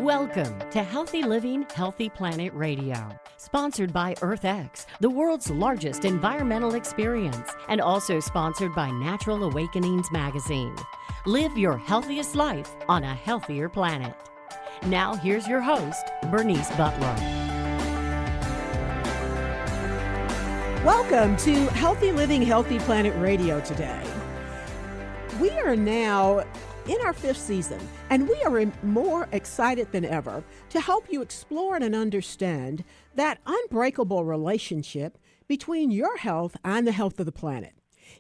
Welcome to Healthy Living, Healthy Planet Radio, sponsored by EarthX, the world's largest environmental experience, and also sponsored by Natural Awakenings magazine. Live your healthiest life on a healthier planet. Now here's your host, Bernice Butler. Welcome to Healthy Living, Healthy Planet Radio today. We are now in our 5th season, and we are more excited than ever to help you explore and understand that unbreakable relationship between your health and the health of the planet.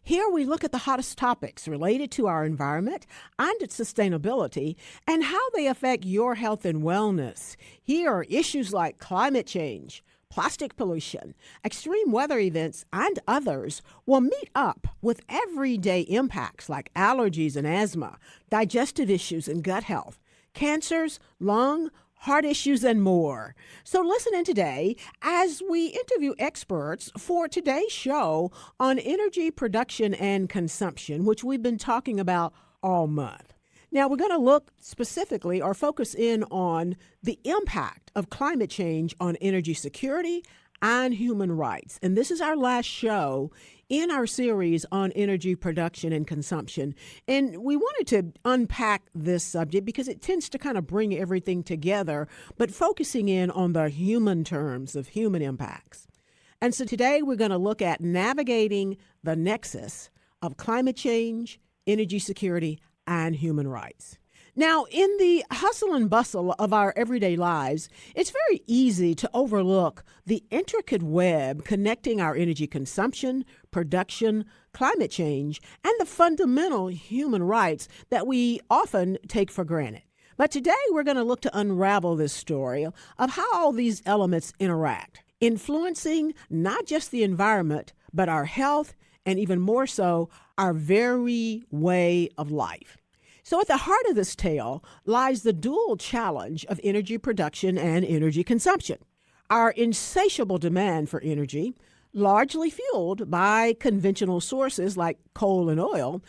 Here we look at the hottest topics related to our environment and its sustainability and how they affect your health and wellness. Here are issues like climate change, plastic pollution, extreme weather events, and others will meet up with everyday impacts like allergies and asthma, digestive issues and gut health, cancers, lung, heart issues, and more. So listen in today as we interview experts for today's show on energy production and consumption, which we've been talking about all month. Now, we're going to look specifically or focus in on the impact of climate change on energy security and human rights. And this is our last show in our series on energy production and consumption. And we wanted to unpack this subject because it tends to kind of bring everything together, but focusing in on the human terms of human impacts. And so today we're going to look at navigating the nexus of climate change, energy security, and human rights. Now, in the hustle and bustle of our everyday lives, it's very easy to overlook the intricate web connecting our energy consumption, production, climate change, and the fundamental human rights that we often take for granted. But today, we're going to look to unravel this story of how all these elements interact, influencing not just the environment, but our health, and even more so, our very way of life. So at the heart of this tale lies the dual challenge of energy production and energy consumption. Our insatiable demand for energy, largely fueled by conventional sources like coal and oil,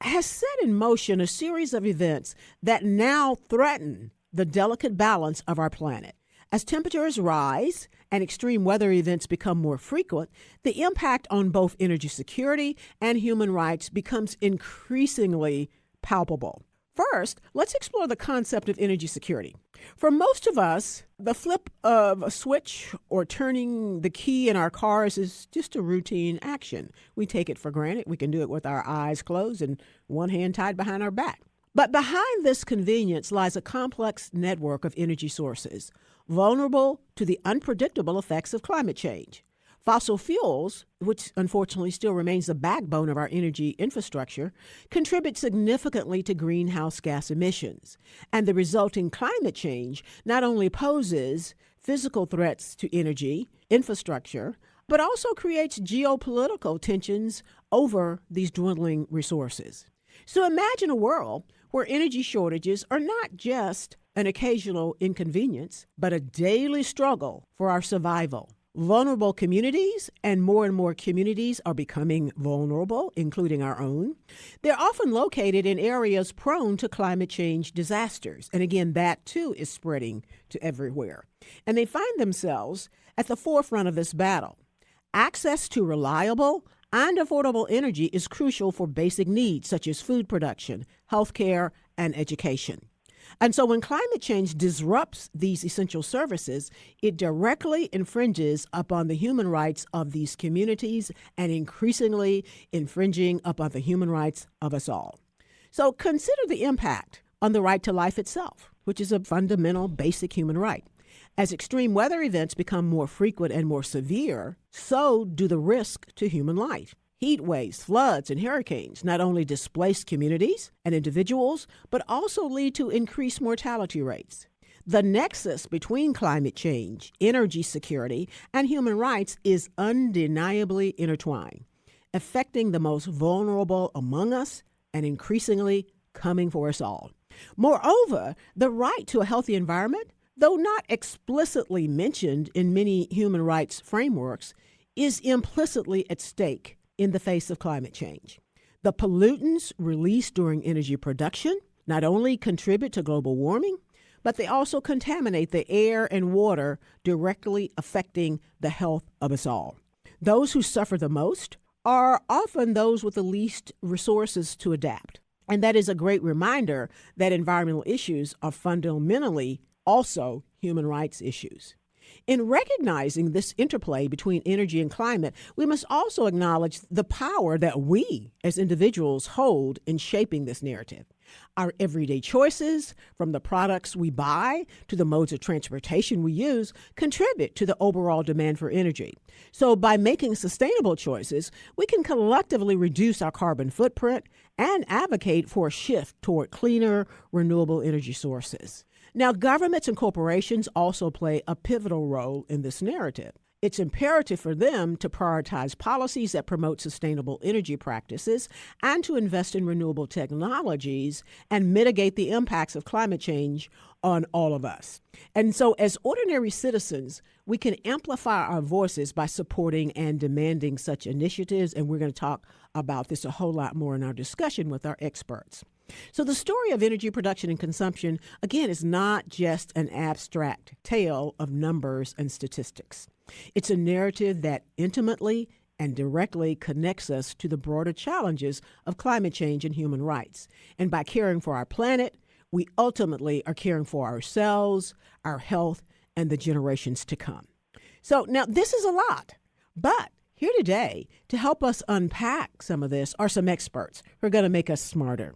has set in motion a series of events that now threaten the delicate balance of our planet. As temperatures rise and extreme weather events become more frequent, the impact on both energy security and human rights becomes increasingly palpable. First, let's explore the concept of energy security. For most of us, the flip of a switch or turning the key in our cars is just a routine action. We take it for granted. We can do it with our eyes closed and one hand tied behind our back. But behind this convenience lies a complex network of energy sources, vulnerable to the unpredictable effects of climate change. Fossil fuels, which unfortunately still remains the backbone of our energy infrastructure, contribute significantly to greenhouse gas emissions. And the resulting climate change not only poses physical threats to energy infrastructure, but also creates geopolitical tensions over these dwindling resources. So imagine a world where energy shortages are not just an occasional inconvenience, but a daily struggle for our survival. Vulnerable communities and more communities are becoming vulnerable, including our own. They're often located in areas prone to climate change disasters. And again, that too is spreading to everywhere. And they find themselves at the forefront of this battle. Access to reliable and affordable energy is crucial for basic needs such as food production, healthcare, and education. And so when climate change disrupts these essential services, it directly infringes upon the human rights of these communities and increasingly infringing upon the human rights of us all. So consider the impact on the right to life itself, which is a fundamental basic human right. As extreme weather events become more frequent and more severe, so do the risk to human life. Heat waves, floods, and hurricanes not only displace communities and individuals, but also lead to increased mortality rates. The nexus between climate change, energy security, and human rights is undeniably intertwined, affecting the most vulnerable among us and increasingly coming for us all. Moreover, the right to a healthy environment, though not explicitly mentioned in many human rights frameworks, is implicitly at stake in the face of climate change. The pollutants released during energy production not only contribute to global warming, but they also contaminate the air and water, directly affecting the health of us all. Those who suffer the most are often those with the least resources to adapt. And that is a great reminder that environmental issues are fundamentally also human rights issues. In recognizing this interplay between energy and climate, we must also acknowledge the power that we as individuals hold in shaping this narrative. Our everyday choices, from the products we buy to the modes of transportation we use, contribute to the overall demand for energy. So by making sustainable choices, we can collectively reduce our carbon footprint and advocate for a shift toward cleaner, renewable energy sources. Now, governments and corporations also play a pivotal role in this narrative. It's imperative for them to prioritize policies that promote sustainable energy practices and to invest in renewable technologies and mitigate the impacts of climate change on all of us. And so as ordinary citizens, we can amplify our voices by supporting and demanding such initiatives. And we're going to talk about this a whole lot more in our discussion with our experts. So the story of energy production and consumption, again, is not just an abstract tale of numbers and statistics. It's a narrative that intimately and directly connects us to the broader challenges of climate change and human rights. And by caring for our planet, we ultimately are caring for ourselves, our health, and the generations to come. So now this is a lot, but here today to help us unpack some of this are some experts who are going to make us smarter.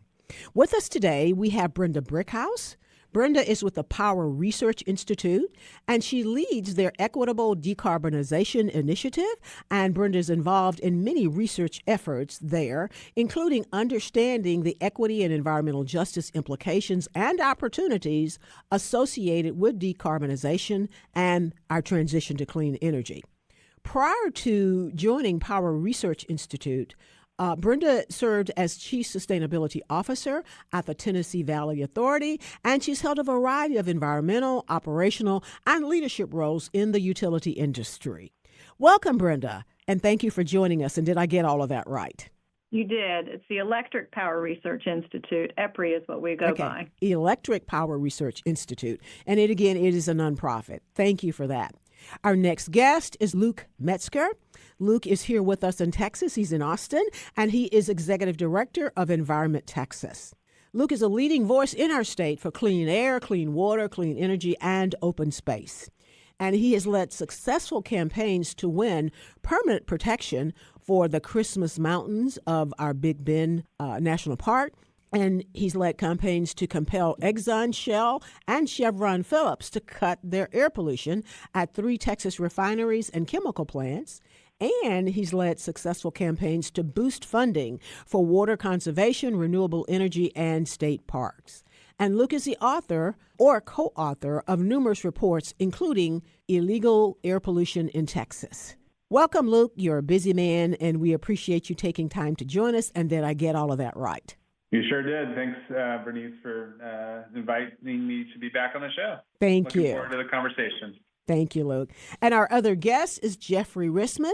With us today, we have Brenda Brickhouse. Brenda is with the Power Research Institute, and she leads their Equitable Decarbonization Initiative. And Brenda is involved in many research efforts there, including understanding the equity and environmental justice implications and opportunities associated with decarbonization and our transition to clean energy. Prior to joining Power Research Institute, Brenda served as Chief Sustainability Officer at the Tennessee Valley Authority, and she's held a variety of environmental, operational, and leadership roles in the utility industry. Welcome, Brenda, and thank you for joining us. And did I get all of that right? You did. It's the Electric Power Research Institute. EPRI is what we go by. Electric Power Research Institute. And it is a nonprofit. Thank you for that. Our next guest is Luke Metzger. Luke is here with us in Texas. He's in Austin, and he is Executive Director of Environment Texas. Luke is a leading voice in our state for clean air, clean water, clean energy, and open space. And he has led successful campaigns to win permanent protection for the Christmas Mountains of our Big Bend National Park. And he's led campaigns to compel Exxon, Shell, and Chevron Phillips to cut their air pollution at 3 Texas refineries and chemical plants. And he's led successful campaigns to boost funding for water conservation, renewable energy, and state parks. And Luke is the author or co-author of numerous reports, including Illegal Air Pollution in Texas. Welcome, Luke. You're a busy man, and we appreciate you taking time to join us. And did I get all of that right? You sure did. Thanks, Bernice, for inviting me to be back on the show. Thank you. Looking forward to the conversation. Thank you, Luke. And our other guest is Jeffrey Rissman.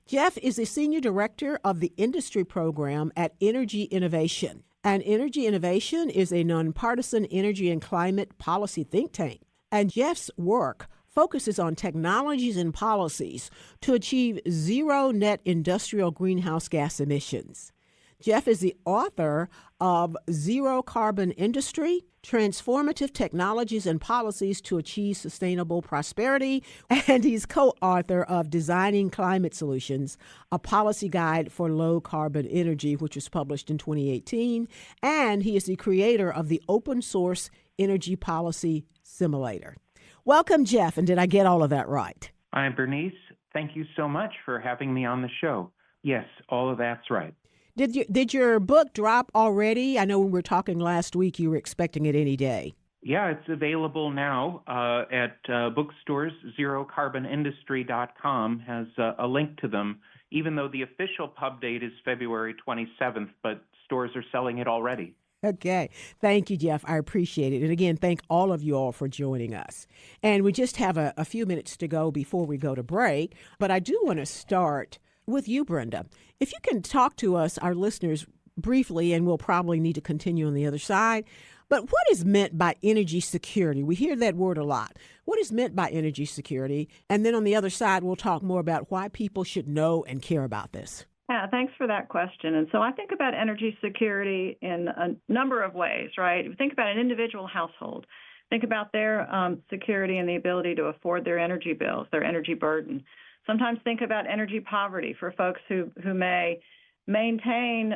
Jeff is the Senior Director of the Industry Program at Energy Innovation. And Energy Innovation is a nonpartisan energy and climate policy think tank. And Jeff's work focuses on technologies and policies to achieve zero net industrial greenhouse gas emissions. Jeff is the author of Zero Carbon Industry, Transformative Technologies and Policies to Achieve Sustainable Prosperity, and he's co-author of Designing Climate Solutions, a policy guide for low carbon energy, which was published in 2018, and he is the creator of the open source energy policy simulator. Welcome, Jeff, and did I get all of that right? Hi, Bernice. Thank you so much for having me on the show. Yes, all of that's right. Did your book drop already? I know when we were talking last week, you were expecting it any day. Yeah, it's available now at bookstores. ZeroCarbonIndustry.com has a link to them, even though the official pub date is February 27th, but stores are selling it already. Okay. Thank you, Jeff. I appreciate it. And again, thank all of you all for joining us. And we just have a few minutes to go before we go to break, but I do want to start with you, Brenda. If you can talk to us, our listeners, briefly, and we'll probably need to continue on the other side, But what is meant by energy security? We hear that word a lot. What is meant by energy security? And then on the other side, we'll talk more about why people should know and care about this. Yeah, thanks for that question. And so I think about energy security in a number of ways, right? If you think about an individual household, think about their security and the ability to afford their energy bills, their energy burden. Sometimes think about energy poverty for folks who may maintain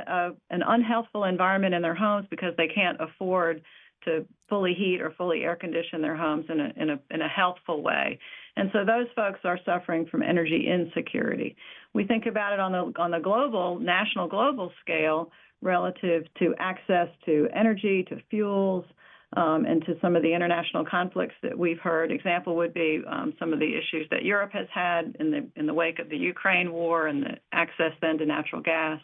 an unhealthful environment in their homes because they can't afford to fully heat or fully air condition their homes in a healthful way. And so those folks are suffering from energy insecurity. We think about it on the global, national global scale relative to access to energy, to fuels, and to some of the international conflicts that we've heard. Example would be some of the issues that Europe has had in the wake of the Ukraine war and the access then to natural gas.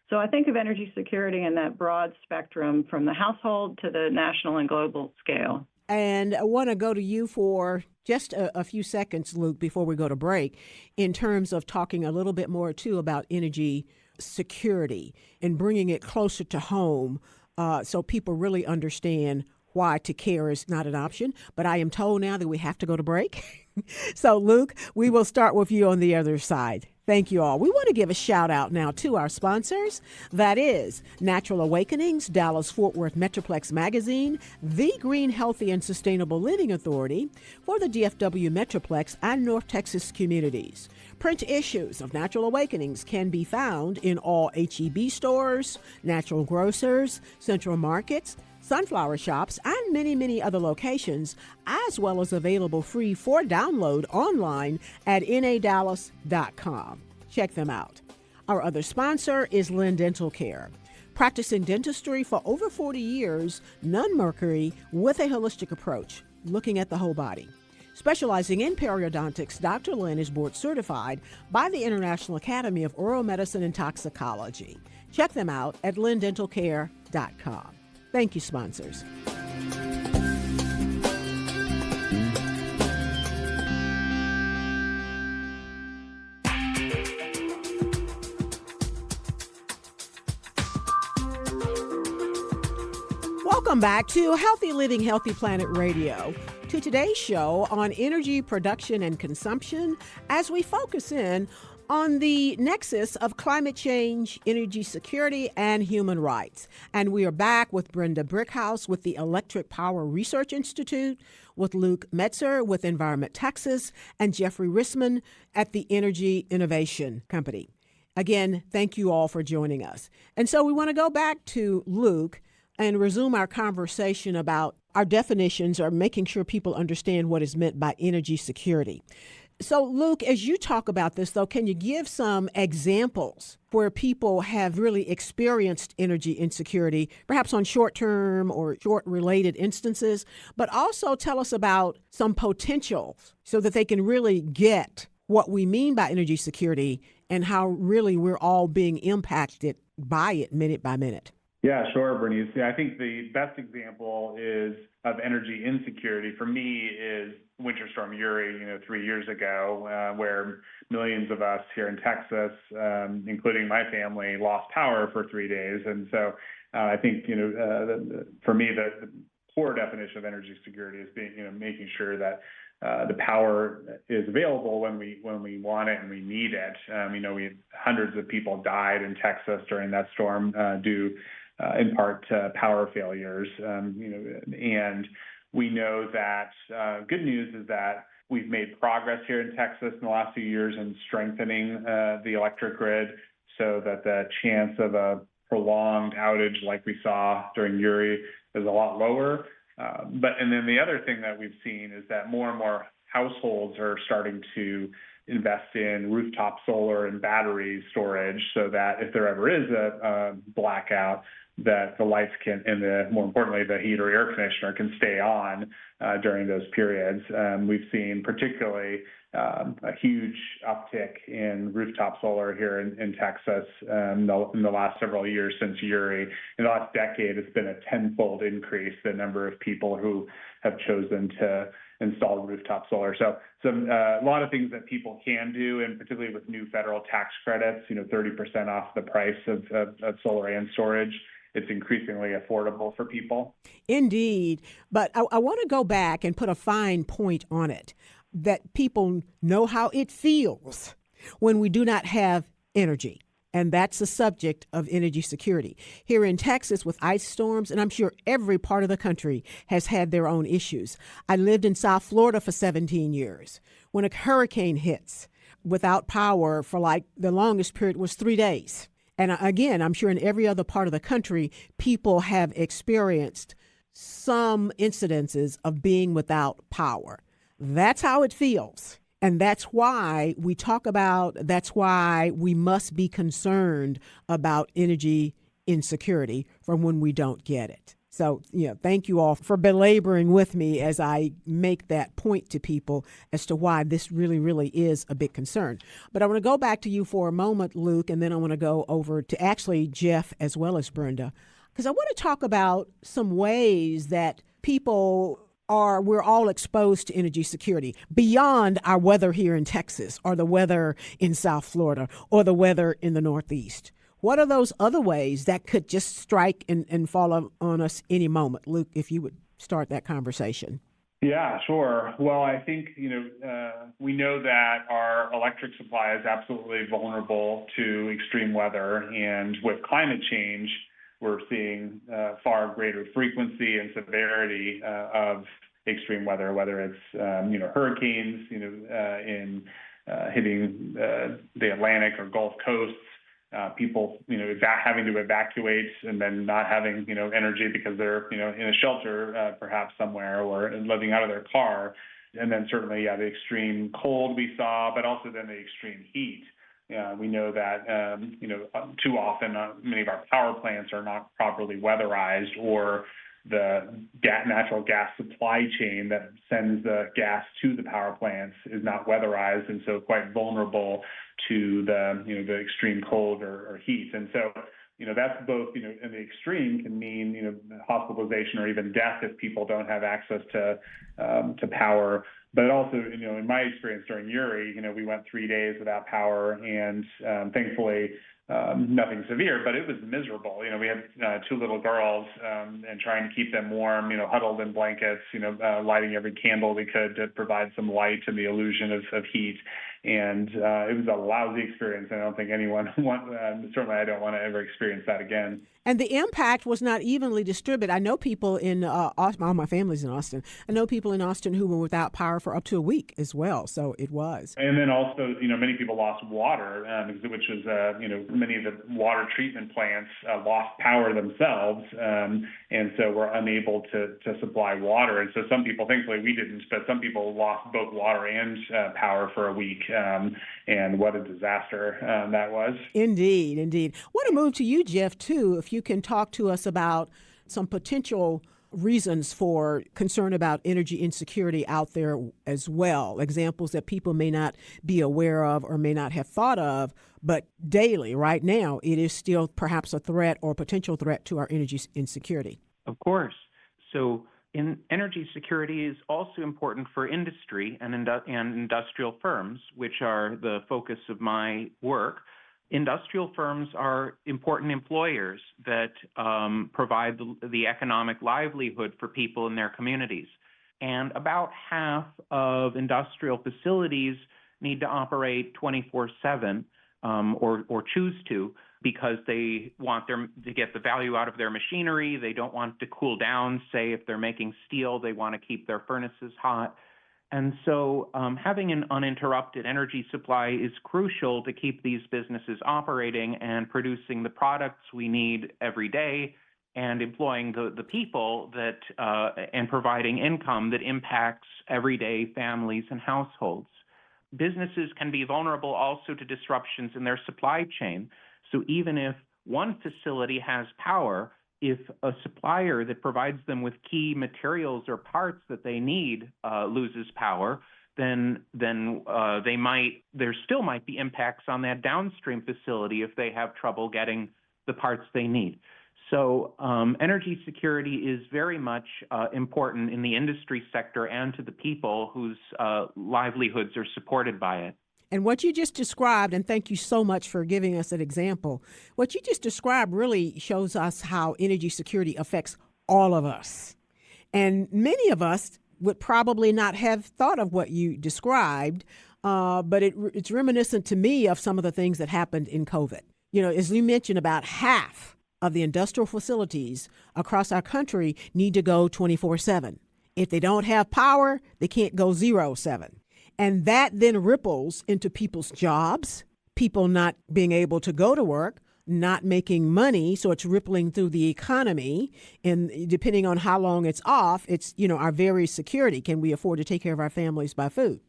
So I think of energy security in that broad spectrum from the household to the national and global scale. And I want to go to you for just a few seconds, Luke, before we go to break, in terms of talking a little bit more, too, about energy security and bringing it closer to home so people really understand why to care is not an option. But I am told now that we have to go to break. So, Luke, we will start with you on the other side. Thank you all. We want to give a shout out now to our sponsors. That is Natural Awakenings, Dallas-Fort Worth Metroplex Magazine, the Green, Healthy, and Sustainable Living Authority for the DFW Metroplex and North Texas communities. Print issues of Natural Awakenings can be found in all H-E-B stores, natural grocers, central markets, sunflower shops, and many, many other locations, as well as available free for download online at nadallas.com. Check them out. Our other sponsor is Lynn Dental Care. Practicing dentistry for over 40 years, none mercury, with a holistic approach, looking at the whole body. Specializing in periodontics, Dr. Lynn is board certified by the International Academy of Oral Medicine and Toxicology. Check them out at lindentalcare.com. Thank you, sponsors. Welcome back to Healthy Living, Healthy Planet Radio. To today's show on energy production and consumption, as we focus in on the nexus of climate change, energy security, and human rights. And we are back with Brenda Brickhouse with the Electric Power Research Institute, with Luke Metzer with Environment Texas, and Jeffrey Rissman at the Energy Innovation Company. Again, thank you all for joining us. And so we want to go back to Luke and resume our conversation about our definitions, or making sure people understand what is meant by energy security. So, Luke, as you talk about this, though, can you give some examples where people have really experienced energy insecurity, perhaps on short-term or short-related instances, but also tell us about some potentials so that they can really get what we mean by energy security and how really we're all being impacted by it minute by minute? Yeah, sure, Bernice. I think the best example of energy insecurity for me is Winter Storm Uri, 3 years ago, where millions of us here in Texas, including my family, lost power for 3 days. And so I think, for me, the core definition of energy security is being, making sure that the power is available when we want it and we need it. We had hundreds of people died in Texas during that storm due in part to power failures, and we know that good news is that we've made progress here in Texas in the last few years in strengthening the electric grid so that the chance of a prolonged outage like we saw during Uri is a lot lower. And then the other thing that we've seen is that more and more households are starting to invest in rooftop solar and battery storage so that if there ever is a blackout, that the lights can, and more importantly, the heat or air conditioner can stay on during those periods. We've seen particularly a huge uptick in rooftop solar here in Texas in the last several years since Uri. In the last decade, it's been a tenfold increase the number of people who have chosen to install rooftop solar. So a lot of things that people can do, and particularly with new federal tax credits, 30% off the price of solar and storage. it's increasingly affordable for people. Indeed. But I want to go back and put a fine point on it, that people know how it feels when we do not have energy. And that's the subject of energy security. Here in Texas with ice storms, and I'm sure every part of the country has had their own issues. I lived in South Florida for 17 years. When a hurricane hits, without power for like the longest period was 3 days. And again, I'm sure in every other part of the country, people have experienced some incidences of being without power. That's how it feels. And that's why we talk about, that's why we must be concerned about energy insecurity from when we don't get it. So, thank you all for belaboring with me as I make that point to people as to why this really, really is a big concern. But I want to go back to you for a moment, Luke, and then I want to go over to actually Jeff as well as Brenda, because I want to talk about some ways that we're all exposed to energy security beyond our weather here in Texas or the weather in South Florida or the weather in the Northeast. What are those other ways that could just strike and fall on us any moment? Luke, if you would start that conversation. Yeah, sure. Well, I think, we know that our electric supply is absolutely vulnerable to extreme weather. And with climate change, we're seeing far greater frequency and severity of extreme weather, whether it's, hurricanes, hitting the Atlantic or Gulf coasts. People, having to evacuate and then not having, energy because they're, in a shelter perhaps somewhere or living out of their car. And then certainly, the extreme cold we saw, but also then the extreme heat. We know that, too often many of our power plants are not properly weatherized, or the natural gas supply chain that sends the gas to the power plants is not weatherized, and so quite vulnerable to the extreme cold or heat. And so, that's both, in the extreme can mean, hospitalization or even death if people don't have access to power. But also, in my experience during Uri, we went 3 days without power, and thankfully, nothing severe, but it was miserable. We had 2 little girls, and trying to keep them warm, huddled in blankets, lighting every candle we could to provide some light and the illusion of heat. And it was a lousy experience. I don't think anyone certainly I don't want to ever experience that again. And the impact was not evenly distributed. I know people in Austin, all my family's in Austin. I know people in Austin who were without power for up to a week as well. So it was. And then also, many people lost water, which was, many of the water treatment plants lost power themselves. And so were unable to supply water. And so some people, thankfully we didn't, but some people lost both water and power for a week. And what a disaster that was. Indeed, indeed. I want to move to you, Jeff, too, if you can talk to us about some potential reasons for concern about energy insecurity out there as well, examples that people may not be aware of or may not have thought of, but daily, right now, it is still perhaps a threat or potential threat to our energy insecurity. Of course. So energy security is also important for industry and industrial firms, which are the focus of my work. Industrial firms are important employers that provide the economic livelihood for people in their communities. And about half of industrial facilities need to operate 24/7 or choose to, because they want to get the value out of their machinery. They don't want to cool down. Say if they're making steel, they want to keep their furnaces hot. And so having an uninterrupted energy supply is crucial to keep these businesses operating and producing the products we need every day, and employing the people that and providing income that impacts everyday families and households. Businesses can be vulnerable also to disruptions in their supply chain. So even if one facility has power, if a supplier that provides them with key materials or parts that they need loses power, then there still might be impacts on that downstream facility if they have trouble getting the parts they need. So energy security is very much important in the industry sector and to the people whose livelihoods are supported by it. And what you just described, and thank you so much for giving us an example, what you just described really shows us how energy security affects all of us. And many of us would probably not have thought of what you described, but it's reminiscent to me of some of the things that happened in COVID. You know, as you mentioned, about half of the industrial facilities across our country need to go 24/7. If they don't have power, they can't go 0/7. And that then ripples into people's jobs, people not being able to go to work, not making money. So it's rippling through the economy. And depending on how long it's off, it's, you know, our very security. Can we afford to take care of our families by food?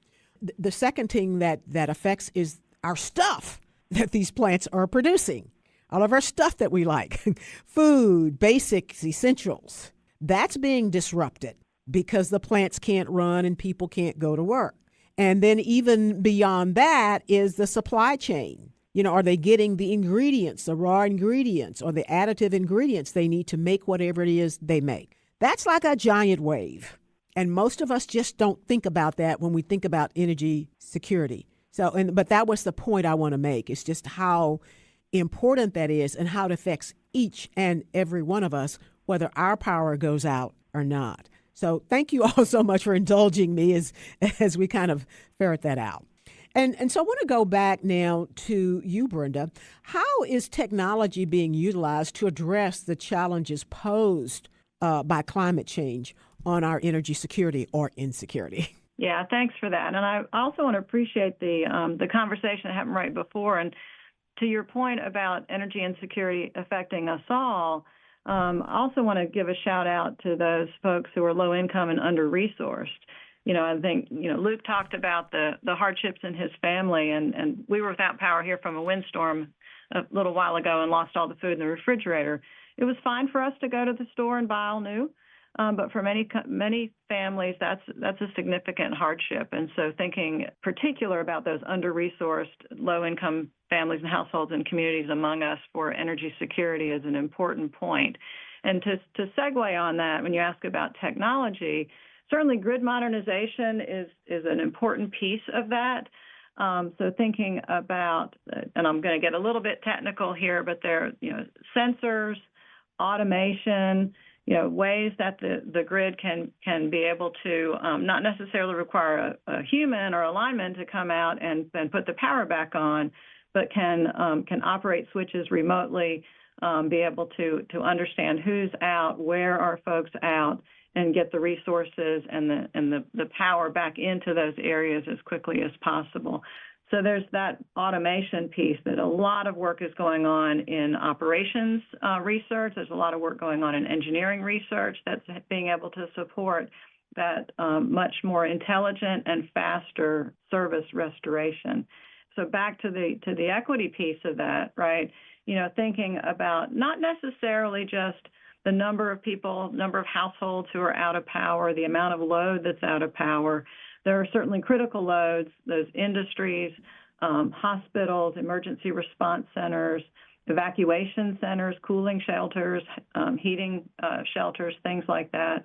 The second thing that affects is our stuff that these plants are producing. All of our stuff that we like, food, basics, essentials, that's being disrupted because the plants can't run and people can't go to work. And then even beyond that is the supply chain. You know, are they getting the ingredients, the raw ingredients or the additive ingredients they need to make whatever it is they make? That's like a giant wave. And most of us just don't think about that when we think about energy security. But that was the point I want to make. It's just how important that is and how it affects each and every one of us, whether our power goes out or not. So thank you all so much for indulging me as we kind of ferret that out. And so I want to go back now to you, Brenda. How is technology being utilized to address the challenges posed by climate change on our energy security or insecurity? Yeah, thanks for that. And I also want to appreciate the conversation that happened right before. And to your point about energy insecurity affecting us all, I also want to give a shout out to those folks who are low income and under-resourced. You know, I think, Luke talked about the hardships in his family, and we were without power here from a windstorm a little while ago and lost all the food in the refrigerator. It was fine for us to go to the store and buy all new, but for many families, that's a significant hardship. And so thinking particular about those under-resourced, low-income families and households and communities among us for energy security is an important point. And to segue on that, when you ask about technology, certainly grid modernization is an important piece of that. So thinking about, and I'm going to get a little bit technical here, but there are, sensors, automation, ways that the grid can be able to not necessarily require a human or a lineman to come out and put the power back on, but can operate switches remotely, be able to understand who's out, where are folks out, and get the resources and the power back into those areas as quickly as possible. So there's that automation piece that a lot of work is going on in operations research. There's a lot of work going on in engineering research that's being able to support that much more intelligent and faster service restoration. So back to the equity piece of that, right? Thinking about not necessarily just the number of people, number of households who are out of power, the amount of load that's out of power. There are certainly critical loads, those industries, hospitals, emergency response centers, evacuation centers, cooling shelters, heating shelters, things like that.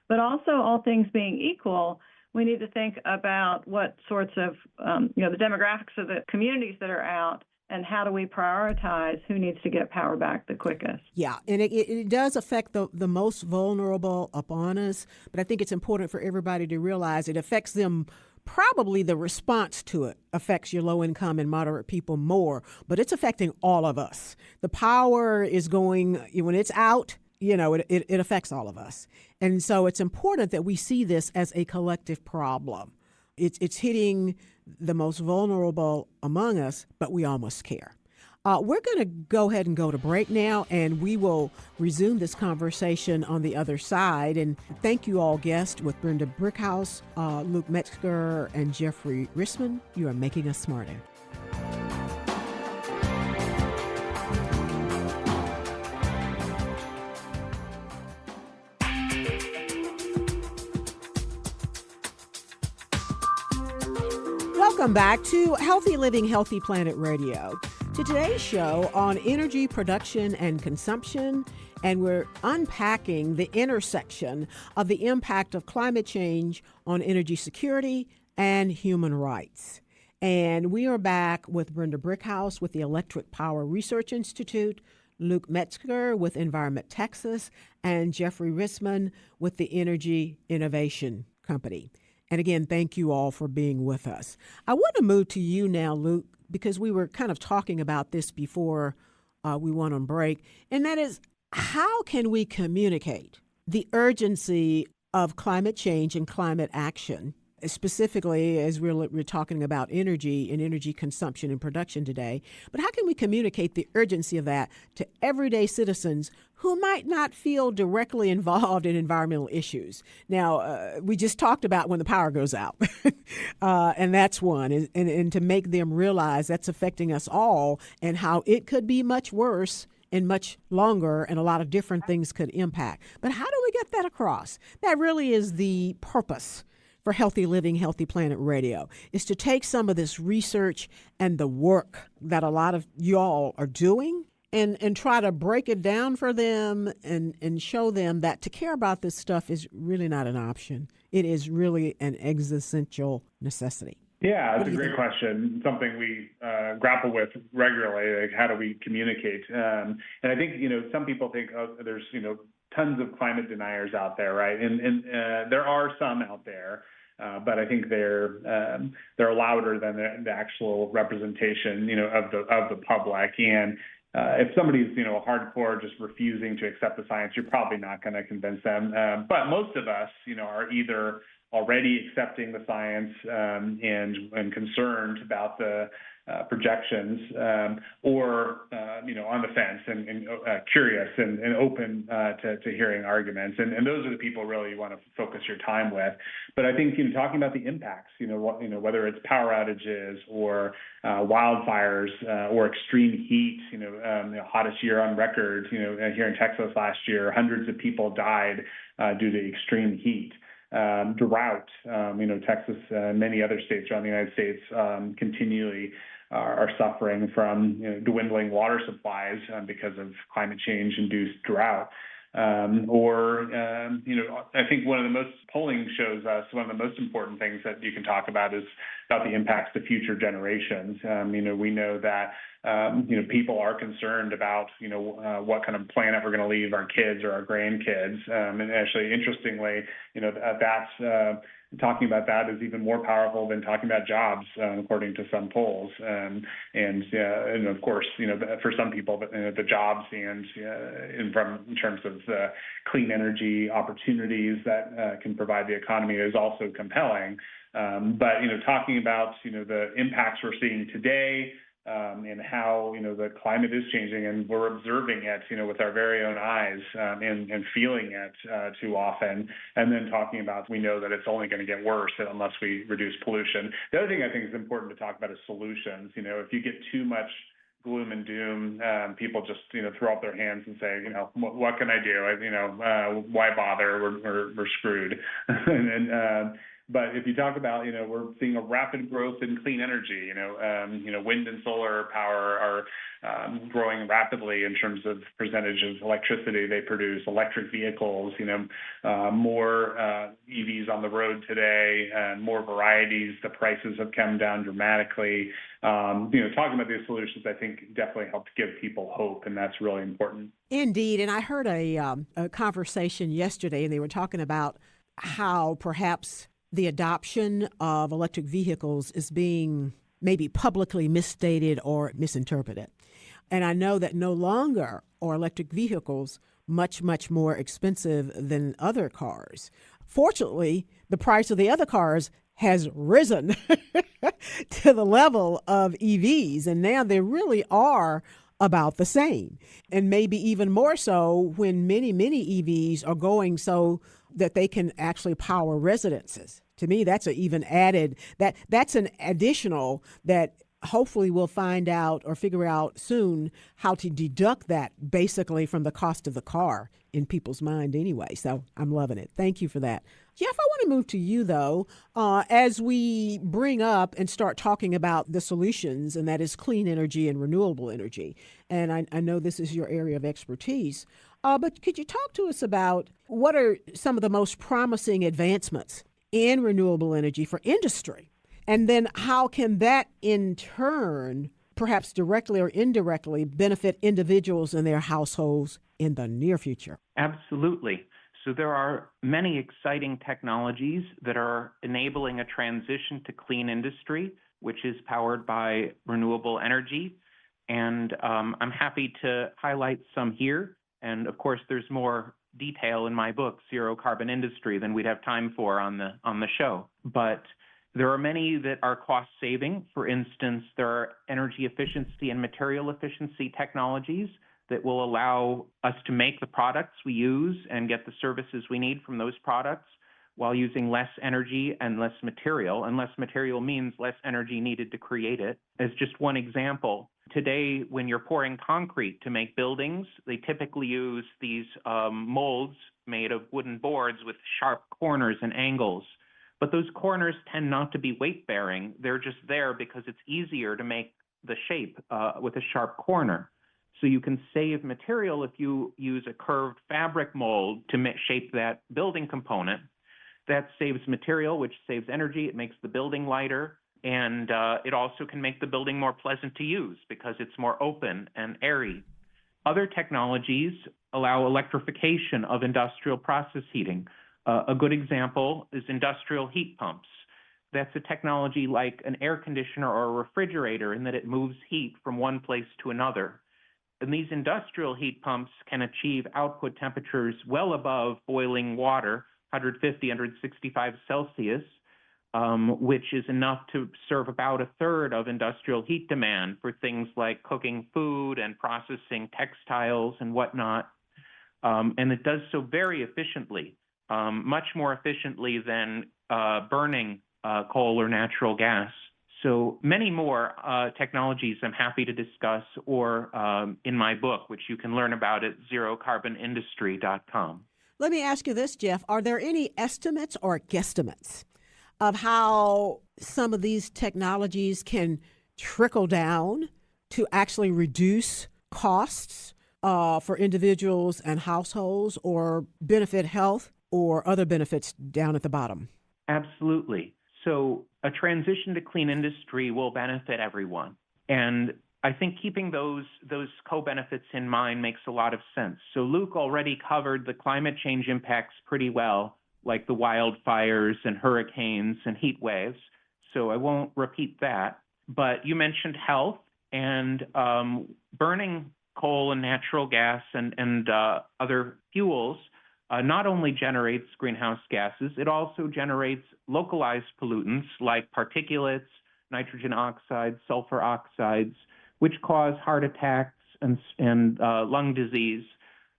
But also, all things being equal, we need to think about what sorts of, the demographics of the communities that are out, and how do we prioritize who needs to get power back the quickest? Yeah, and it does affect the most vulnerable upon us, but I think it's important for everybody to realize it affects them. Probably the response to it affects your low-income and moderate people more, but it's affecting all of us. The power is going, when it's out, it affects all of us. And so it's important that we see this as a collective problem. It's hitting the most vulnerable among us, but we all must care. We're going to go ahead and go to break now, and we will resume this conversation on the other side. And thank you all guests with Brenda Brickhouse, Luke Metzger, and Jeffrey Rissman. You are making us smarter. Welcome back to Healthy Living, Healthy Planet Radio. Today's show on energy production and consumption, and we're unpacking the intersection of the impact of climate change on energy security and human rights. And we are back with Brenda Brickhouse with the Electric Power Research Institute, Luke Metzger with Environment Texas, and Jeffrey Rissman with the Energy Innovation Company. And again, thank you all for being with us. I want to move to you now, Luke, because we were kind of talking about this before we went on break, and that is, how can we communicate the urgency of climate change and climate action, specifically as we're talking about energy and energy consumption and production today, but how can we communicate the urgency of that to everyday citizens who might not feel directly involved in environmental issues? Now, we just talked about when the power goes out, and that's one, and to make them realize that's affecting us all and how it could be much worse and much longer, and a lot of different things could impact. But how do we get that across? That really is the purpose for Healthy Living, Healthy Planet Radio, is to take some of this research and the work that a lot of y'all are doing and try to break it down for them and show them that to care about this stuff is really not an option. It is really an existential necessity. Yeah, it's a great question. Something we grapple with regularly. Like, how do we communicate? And I think, some people think, there's, tons of climate deniers out there, right? And there are some out there, but I think they're louder than the actual representation, of the public. And if somebody's, hardcore just refusing to accept the science, you're probably not going to convince them. But most of us, are either already accepting the science and concerned about the projections, or on the fence and curious and open to hearing arguments. And those are the people really you want to focus your time with. But I think talking about the impacts, whether it's power outages or wildfires or extreme heat, the hottest year on record, here in Texas last year, hundreds of people died due to extreme heat. Drought, Texas and many other states around the United States continually are suffering from dwindling water supplies because of climate change-induced drought. I think one of the most polling shows us one of the most important things that you can talk about is about the impacts to future generations. We know that people are concerned about what kind of planet we're going to leave our kids or our grandkids. And actually, interestingly, that's talking about that is even more powerful than talking about jobs, according to some polls. And of course, for some people, the jobs and in terms of the clean energy opportunities that can provide the economy is also compelling. But talking about the impacts we're seeing today. And how the climate is changing, and we're observing it with our very own eyes and feeling it too often, and then talking about we know that it's only going to get worse unless we reduce pollution. The other thing I think is important to talk about is solutions. If you get too much gloom and doom, people just throw up their hands and say, what can I do? Why bother? We're screwed. But if you talk about, we're seeing a rapid growth in clean energy. Wind and solar power are growing rapidly in terms of percentage of electricity they produce. Electric vehicles, more EVs on the road today, and more varieties. The prices have come down dramatically. Talking about these solutions, I think, definitely helps give people hope, and that's really important. Indeed, and I heard a conversation yesterday, and they were talking about how perhaps the adoption of electric vehicles is being maybe publicly misstated or misinterpreted. And I know that no longer are electric vehicles much, much more expensive than other cars. Fortunately, the price of the other cars has risen to the level of EVs, and now they really are about the same, and maybe even more so when many EVs are going so that they can actually power residences. To me, that's that's an additional that hopefully we'll find out or figure out soon how to deduct that basically from the cost of the car in people's mind anyway. So I'm loving it. Thank you for that. Jeff, I want to move to you, though, as we bring up and start talking about the solutions, and that is clean energy and renewable energy. And I know this is your area of expertise, but could you talk to us about what are some of the most promising advancements in renewable energy for industry? And then how can that in turn, perhaps directly or indirectly, benefit individuals and their households in the near future? Absolutely. So there are many exciting technologies that are enabling a transition to clean industry, which is powered by renewable energy. And I'm happy to highlight some here. And of course, there's more detail in my book, Zero Carbon Industry, than we'd have time for on the show. But there are many that are cost saving. For instance, there are energy efficiency and material efficiency technologies that will allow us to make the products we use and get the services we need from those products while using less energy and less material. And less material means less energy needed to create it. As just one example, today, when you're pouring concrete to make buildings, they typically use these molds made of wooden boards with sharp corners and angles. But those corners tend not to be weight-bearing. They're just there because it's easier to make the shape with a sharp corner. So you can save material if you use a curved fabric mold to shape that building component. That saves material, which saves energy. It makes the building lighter. And it also can make the building more pleasant to use because it's more open and airy. Other technologies allow electrification of industrial process heating. A good example is industrial heat pumps. That's a technology like an air conditioner or a refrigerator in that it moves heat from one place to another. And these industrial heat pumps can achieve output temperatures well above boiling water, 150, 165 Celsius, which is enough to serve about a third of industrial heat demand for things like cooking food and processing textiles and whatnot. And it does so very efficiently, much more efficiently than burning coal or natural gas. So many more technologies I'm happy to discuss or in my book, which you can learn about at zerocarbonindustrry.com. Let me ask you this, Jeff. Are there any estimates or guesstimates of how some of these technologies can trickle down to actually reduce costs for individuals and households or benefit health or other benefits down at the bottom? Absolutely. So a transition to clean industry will benefit everyone. And I think keeping those co-benefits in mind makes a lot of sense. So Luke already covered the climate change impacts pretty well, like the wildfires and hurricanes and heat waves. So I won't repeat that. But you mentioned health, and burning coal and natural gas and other fuels not only generates greenhouse gases, it also generates localized pollutants like particulates, nitrogen oxides, sulfur oxides, which cause heart attacks and lung disease.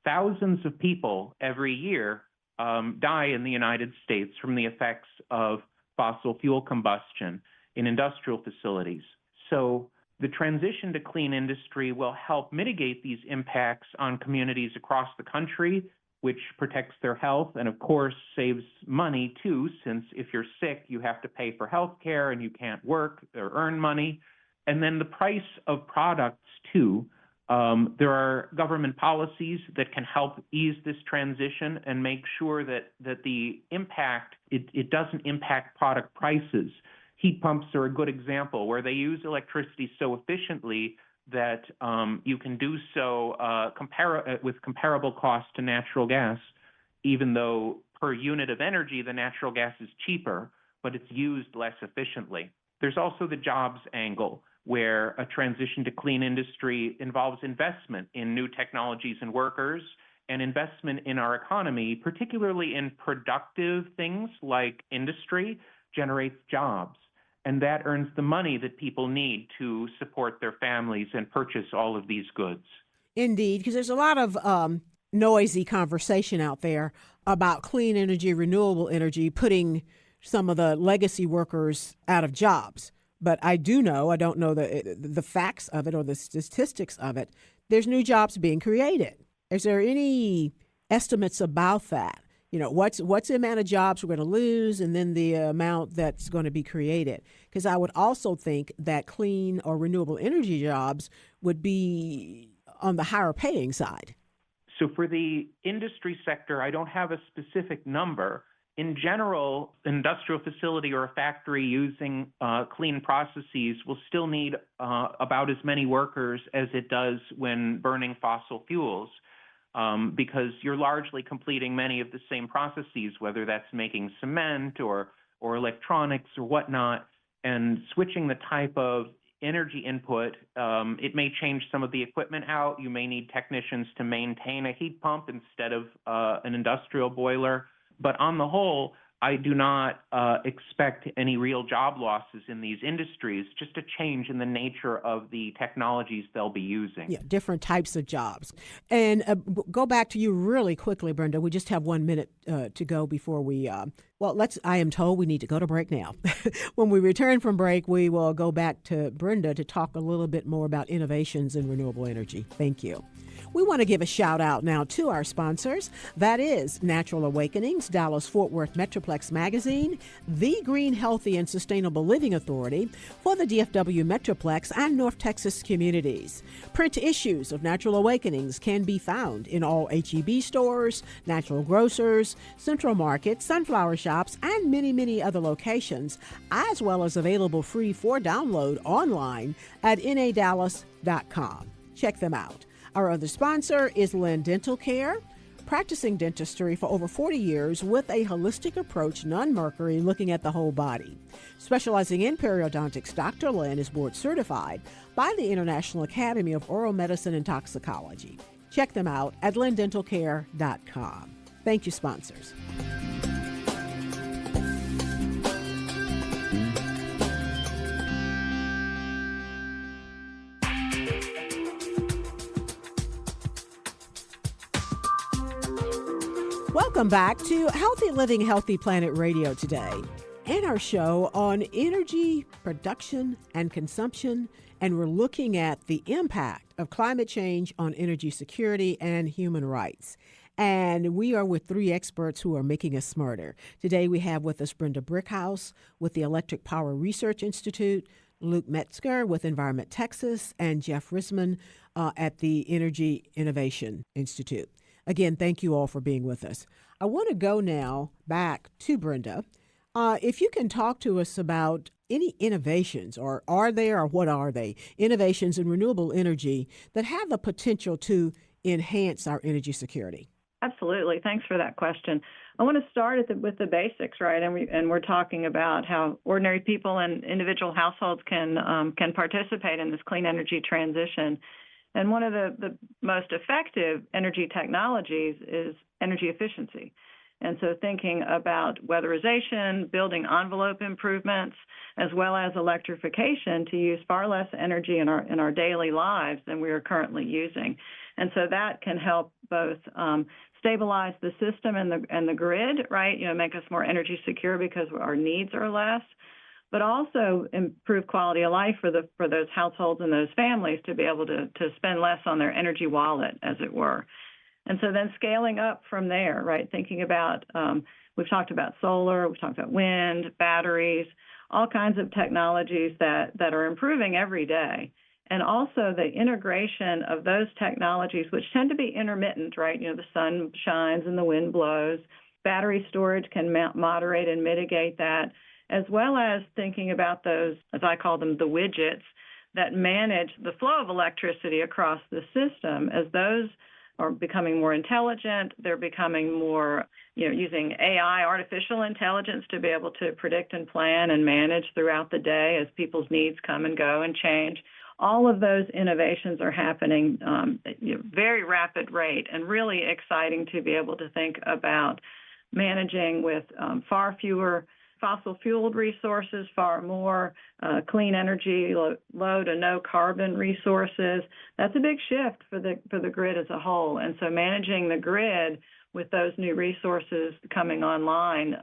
Thousands of people every year die in the United States from the effects of fossil fuel combustion in industrial facilities. So the transition to clean industry will help mitigate these impacts on communities across the country, which protects their health and, of course, saves money, too, since if you're sick, you have to pay for health care and you can't work or earn money. And then the price of products, too. There are government policies that can help ease this transition and make sure that the impact, it doesn't impact product prices. Heat pumps are a good example where they use electricity so efficiently that you can do so with comparable cost to natural gas, even though per unit of energy, the natural gas is cheaper, but it's used less efficiently. There's also the jobs angle, where a transition to clean industry involves investment in new technologies and workers and investment in our economy, particularly in productive things like industry, generates jobs. And that earns the money that people need to support their families and purchase all of these goods. Indeed, because there's a lot of noisy conversation out there about clean energy, renewable energy, putting some of the legacy workers out of jobs. But I don't know the facts of it or the statistics of it. There's new jobs being created. Is there any estimates about that? You know, what's the amount of jobs we're going to lose and then the amount that's going to be created? Because I would also think that clean or renewable energy jobs would be on the higher paying side. So for the industry sector, I don't have a specific number. in general, industrial facility or a factory using clean processes will still need about as many workers as it does when burning fossil fuels, because you're largely completing many of the same processes, whether that's making cement or electronics or whatnot, and switching the type of energy input, it may change some of the equipment out. You may need technicians to maintain a heat pump instead of an industrial boiler. But on the whole, I do not expect any real job losses in these industries, just a change in the nature of the technologies they'll be using. Yeah, different types of jobs. And go back to you really quickly, Brenda. We just have 1 minute to go before we, I am told we need to go to break now. When we return from break, we will go back to Brenda to talk a little bit more about innovations in renewable energy. Thank you. We want to give a shout out now to our sponsors. That is Natural Awakenings, Dallas-Fort Worth Metroplex Magazine, the Green, Healthy, and Sustainable Living Authority for the DFW Metroplex and North Texas communities. Print issues of Natural Awakenings can be found in all H-E-B stores, natural grocers, Central Market, sunflower shops, and many, many other locations, as well as available free for download online at nadallas.com. Check them out. Our other sponsor is Lynn Dental Care, practicing dentistry for over 40 years with a holistic approach, non-mercury, looking at the whole body. Specializing in periodontics, Dr. Lynn is board certified by the International Academy of Oral Medicine and Toxicology. Check them out at lynndentalcare.com. Thank you, sponsors. Welcome back to Healthy Living, Healthy Planet Radio today, and our show on energy production and consumption, and we're looking at the impact of climate change on energy security and human rights. And we are with three experts who are making us smarter. Today we have with us Brenda Brickhouse with the Electric Power Research Institute, Luke Metzger with Environment Texas, and Jeff Risman at the Energy Innovation Institute. Again, thank you all for being with us. I want to go now back to Brenda. If you can talk to us about any innovations, or are there, or what are they, innovations in renewable energy that have the potential to enhance our energy security? Absolutely. Thanks for that question. I want to start with the basics, right? And we're talking about how ordinary people and individual households can participate in this clean energy transition. And one of the most effective energy technologies is energy efficiency. And so thinking about weatherization, building envelope improvements, as well as electrification to use far less energy in our daily lives than we are currently using. And so that can help both stabilize the system and the grid, right? Make us more energy secure because our needs are less, but also improve quality of life for those households and those families to be able to spend less on their energy wallet, as it were. And so then scaling up from there, right? Thinking about, we've talked about solar, we've talked about wind, batteries, all kinds of technologies that are improving every day. And also the integration of those technologies, which tend to be intermittent, right? The sun shines and the wind blows. Battery storage can moderate and mitigate that, as well as thinking about those, as I call them, the widgets that manage the flow of electricity across the system. As those are becoming more intelligent, they're becoming more, using AI, artificial intelligence, to be able to predict and plan and manage throughout the day as people's needs come and go and change. All of those innovations are happening at a very rapid rate, and really exciting to be able to think about managing with far fewer fossil-fueled resources, far more clean energy, low to no carbon resources. That's a big shift for the grid as a whole. And so managing the grid with those new resources coming online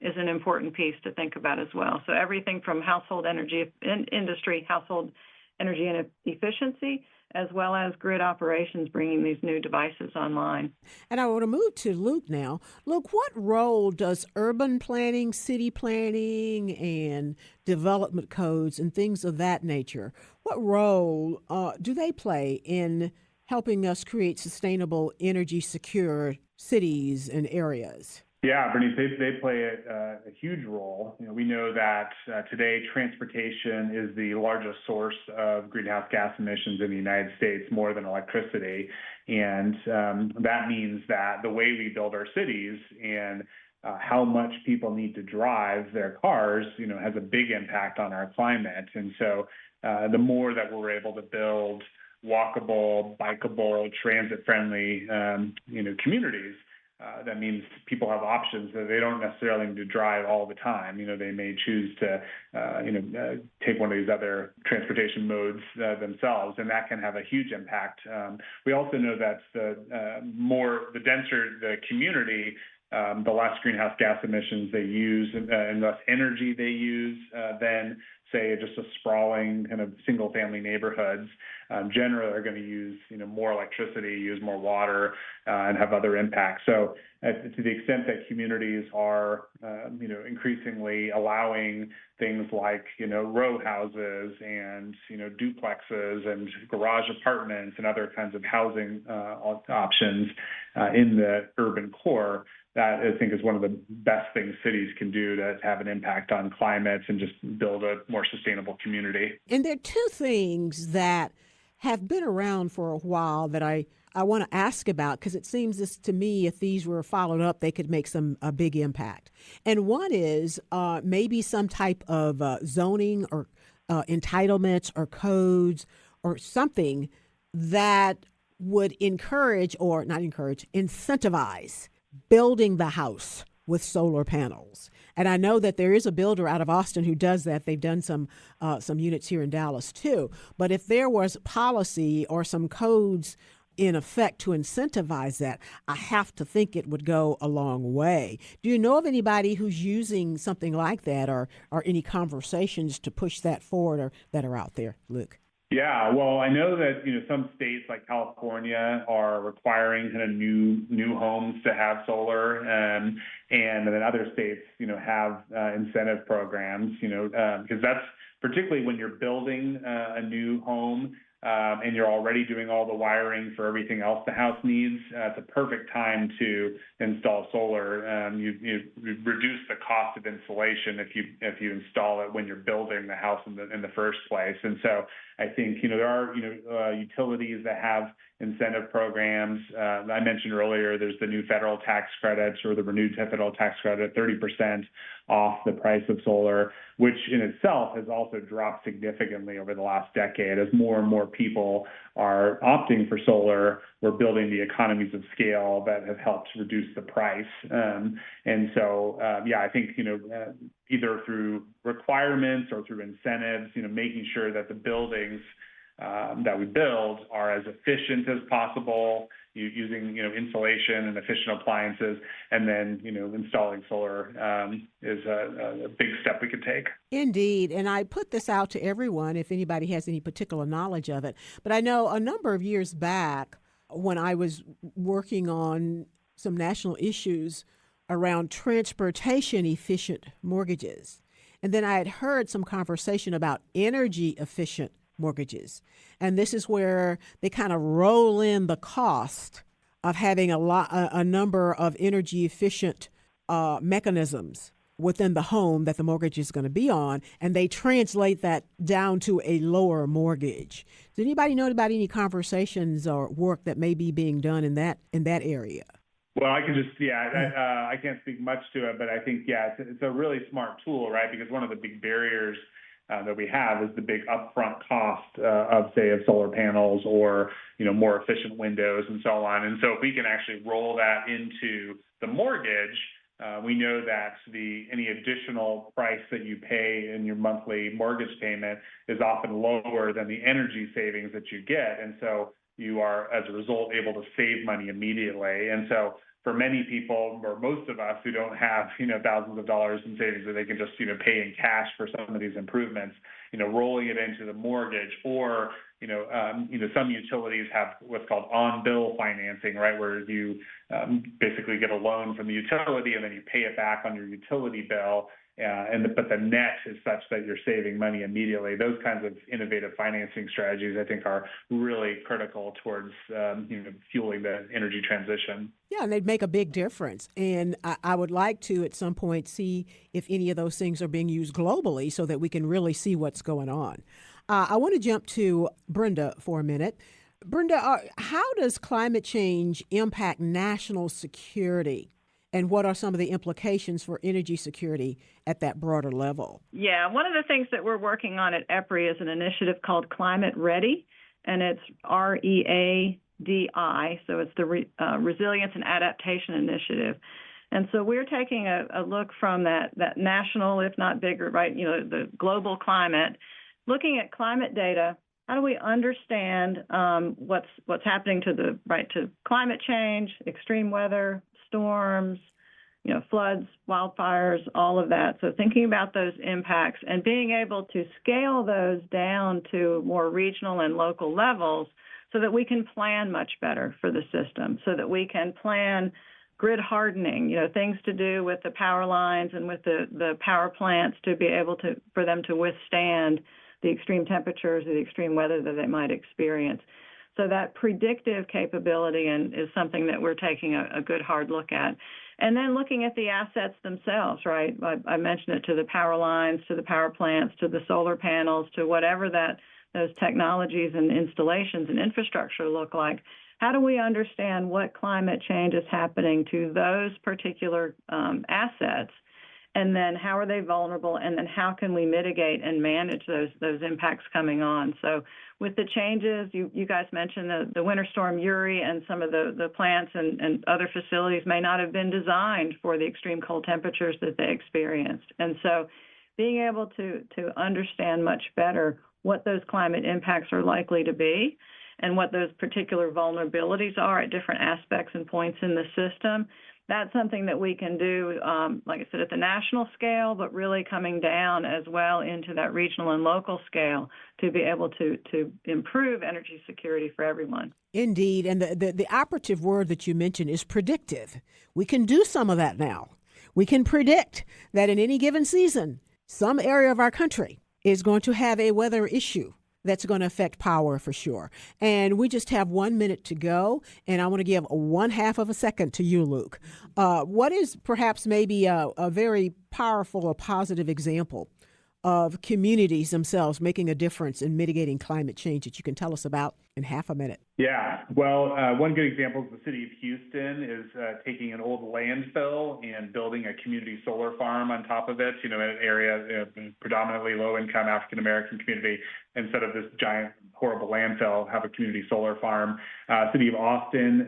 is an important piece to think about as well. So everything from household energy industry, household energy and efficiency, as well as grid operations, bringing these new devices online. And I want to move to Luke now. Luke, what role does urban planning, city planning, and development codes and things of that nature, what role do they play in helping us create sustainable, energy secure cities and areas? Yeah, Bernice, they play a huge role. We know that today transportation is the largest source of greenhouse gas emissions in the United States, more than electricity. And that means that the way we build our cities and how much people need to drive their cars, has a big impact on our climate. And so the more that we're able to build walkable, bikeable, transit-friendly, communities, that means people have options that they don't necessarily need to drive all the time. They may choose to, take one of these other transportation modes themselves, and that can have a huge impact. We also know that the denser the community, the less greenhouse gas emissions they use and less energy they use than, say, just a sprawling kind of single-family neighborhoods. Generally are going to use, more electricity, use more water, and have other impacts. So to the extent that communities are, increasingly allowing things like, row houses and, duplexes and garage apartments and other kinds of housing options in the urban core, that I think is one of the best things cities can do to have an impact on climate and just build a more sustainable community. And there are two things that have been around for a while that I want to ask about, because it seems this to me, if these were followed up, they could make a big impact. And one is maybe some type of zoning or entitlements or codes or something that would incentivize building the house with solar panels. And I know that there is a builder out of Austin who does that. They've done some units here in Dallas too. But if there was policy or some codes in effect to incentivize that, I have to think it would go a long way. Do you know of anybody who's using something like that, or any conversations to push that forward or that are out there, Luke? Yeah, well, I know that some states like California are requiring kind of new homes to have solar, and then other states have incentive programs, because that's particularly when you're building a new home and you're already doing all the wiring for everything else the house needs. It's a perfect time to install solar. You reduce the cost of installation if you install it when you're building the house in the first place. And so I think there are utilities that have incentive programs. I mentioned earlier there's the new federal tax credits, or the renewed federal tax credit, 30% off the price of solar, which in itself has also dropped significantly over the last decade. As more and more people are opting for solar, we're building the economies of scale that have helped reduce the price. And so, I think, either through requirements or through incentives, making sure that the buildings that we build are as efficient as possible, using insulation and efficient appliances, and then installing solar is a big step we could take. Indeed, and I put this out to everyone if anybody has any particular knowledge of it. But I know a number of years back, when I was working on some national issues around transportation efficient mortgages, and then I had heard some conversation about energy efficient mortgages. And this is where they kind of roll in the cost of having a number of energy efficient mechanisms within the home that the mortgage is going to be on, and they translate that down to a lower mortgage. Does anybody know about any conversations or work that may be being done in that area? Well, I can just, I can't speak much to it, but I think, it's a really smart tool, right? Because one of the big barriers that we have is the big upfront cost of solar panels or, more efficient windows and so on. And so if we can actually roll that into the mortgage, we know that any additional price that you pay in your monthly mortgage payment is often lower than the energy savings that you get. And so you are, as a result, able to save money immediately. And so for many people, or most of us who don't have, thousands of dollars in savings that they can just, pay in cash for some of these improvements, rolling it into the mortgage, or, some utilities have what's called on-bill financing, right, where you basically get a loan from the utility and then you pay it back on your utility bill. but the net is such that you're saving money immediately. Those kinds of innovative financing strategies, I think, are really critical towards fueling the energy transition. Yeah, and they'd make a big difference. And I would like to, at some point, see if any of those things are being used globally so that we can really see what's going on. I want to jump to Brenda for a minute. Brenda, how does climate change impact national security? And what are some of the implications for energy security at that broader level? Yeah, one of the things that we're working on at EPRI is an initiative called Climate Ready, and it's READI, so it's the Resilience and Adaptation Initiative. And so we're taking a look from that national, if not bigger, right, the global climate, looking at climate data. How do we understand what's happening to climate change, extreme weather, storms, floods, wildfires, all of that. So thinking about those impacts and being able to scale those down to more regional and local levels so that we can plan much better for the system, so that we can plan grid hardening, things to do with the power lines and with the power plants to be able for them to withstand the extreme temperatures or the extreme weather that they might experience. So that predictive capability is something that we're taking a good hard look at. And then looking at the assets themselves, right? I mentioned it, to the power lines, to the power plants, to the solar panels, to whatever those technologies and installations and infrastructure look like. How do we understand what climate change is happening to those particular assets? And then how are they vulnerable? And then how can we mitigate and manage those impacts coming on? So with the changes, you guys mentioned the Winter Storm Uri, and some of the plants and other facilities may not have been designed for the extreme cold temperatures that they experienced. And so being able to understand much better what those climate impacts are likely to be and what those particular vulnerabilities are at different aspects and points in the system, that's something that we can do, like I said, at the national scale, but really coming down as well into that regional and local scale to be able to improve energy security for everyone. Indeed. And the operative word that you mentioned is predictive. We can do some of that now. We can predict that in any given season, some area of our country is going to have a weather issue that's going to affect power for sure. And we just have 1 minute to go, and I want to give 1/2 of a second to you, Luke. What is perhaps maybe a very powerful or positive example of communities themselves making a difference in mitigating climate change that you can tell us about in 1/2 a minute? Yeah, well, one good example is the city of Houston is taking an old landfill and building a community solar farm on top of it, in an area, predominantly low-income African-American community. Instead of this giant, horrible landfill, have a community solar farm. City of Austin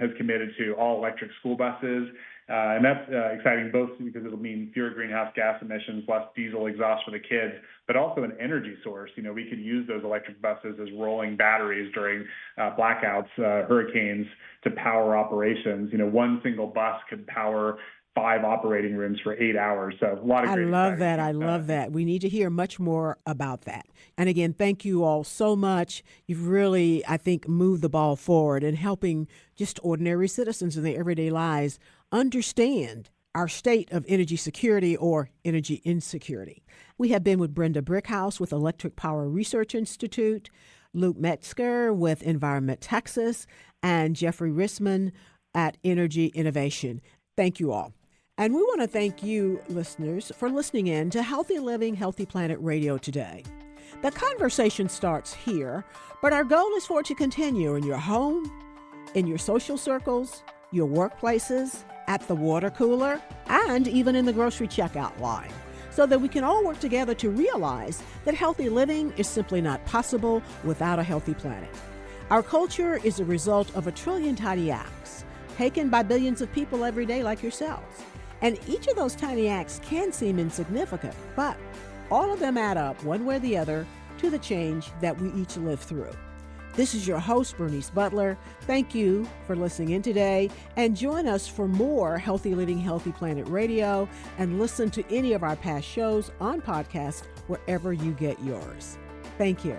has committed to all-electric school buses. And that's exciting, both because it'll mean fewer greenhouse gas emissions, less diesel exhaust for the kids, but also an energy source. We could use those electric buses as rolling batteries during blackouts, hurricanes, to power operations. One single bus could power 5 operating rooms for 8 hours. So a lot of great. I love that. We need to hear much more about that. And again, thank you all so much. You've really, I think, moved the ball forward in helping just ordinary citizens in their everyday lives understand our state of energy security or energy insecurity. We have been with Brenda Brickhouse with Electric Power Research Institute, Luke Metzger with Environment Texas, and Jeffrey Rissman at Energy Innovation. Thank you all. And we want to thank you, listeners, for listening in to Healthy Living, Healthy Planet Radio today. The conversation starts here, but our goal is for it to continue in your home, in your social circles, your workplaces, at the water cooler, and even in the grocery checkout line, so that we can all work together to realize that healthy living is simply not possible without a healthy planet. Our culture is a result of 1 trillion tiny acts taken by billions of people every day like yourselves. And each of those tiny acts can seem insignificant, but all of them add up one way or the other to the change that we each live through. This is your host, Bernice Butler. Thank you for listening in today, and join us for more Healthy Living, Healthy Planet Radio, and listen to any of our past shows on podcast wherever you get yours. Thank you.